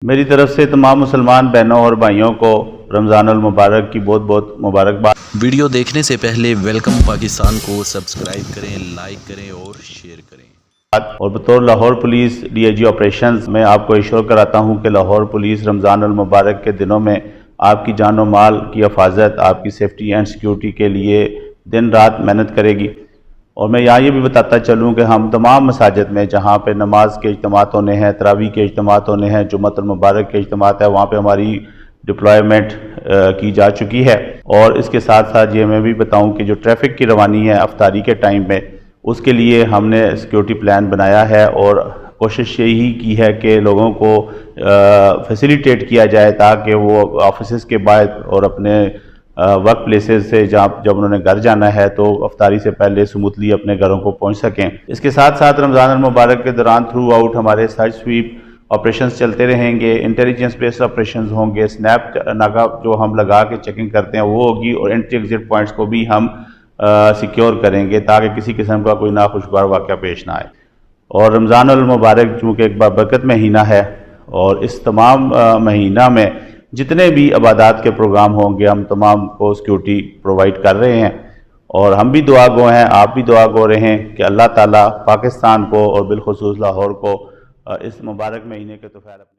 میری طرف سے تمام مسلمان بہنوں اور بھائیوں کو رمضان المبارک کی بہت بہت مبارکباد۔ ویڈیو دیکھنے سے پہلے ویلکم پاکستان کو سبسکرائب کریں، لائک کریں اور شیئر کریں۔ اور بطور Lahore police D I G operations میں آپ کو ایشور کراتا ہوں کہ لاہور پولیس رمضان المبارک کے دنوں میں آپ کی جان و مال کی حفاظت، آپ کی سیفٹی اینڈ سیکیورٹی کے لیے دن رات محنت کرے گی۔ اور میں یہاں یہ بھی بتاتا چلوں کہ ہم تمام مساجد میں جہاں پہ نماز کے اجتماعات ہونے ہیں، تراویح کے اجتماعات ہونے ہیں، جمعۃ المبارک کے اجتماعات ہیں، وہاں پہ ہماری ڈپلائمنٹ کی جا چکی ہے۔ اور اس کے ساتھ ساتھ یہ میں بھی بتاؤں کہ جو ٹریفک کی روانی ہے افطاری کے ٹائم میں، اس کے لیے ہم نے سیکیورٹی پلان بنایا ہے اور کوشش یہی کی ہے کہ لوگوں کو فیسیلیٹیٹ کیا جائے تاکہ وہ آفیسز کے بعد اور اپنے ورک پلیسز سے جب انہوں نے گھر جانا ہے تو افطاری سے پہلے سموتھلی اپنے گھروں کو پہنچ سکیں۔ اس کے ساتھ ساتھ رمضان المبارک کے دوران تھرو آؤٹ ہمارے سرچ سویپ آپریشنز چلتے رہیں گے، انٹیلیجنس بیسڈ آپریشنز ہوں گے، سنیپ ناکہ جو ہم لگا کے چیکنگ کرتے ہیں وہ ہوگی، اور انٹری ایگزٹ پوائنٹس کو بھی ہم سیکیور کریں گے تاکہ کسی قسم کا کوئی ناخوشگوار واقعہ پیش نہ آئے۔ اور رمضان المبارک چونکہ ایک بابرکت مہینہ ہے، اور اس تمام مہینہ میں جتنے بھی عبادات کے پروگرام ہوں گے ہم تمام کو سیکیورٹی پرووائڈ کر رہے ہیں، اور ہم بھی دعا گو ہیں، آپ بھی دعا گو رہے ہیں کہ اللہ تعالیٰ پاکستان کو اور بالخصوص لاہور کو اس مبارک مہینے کے توفیق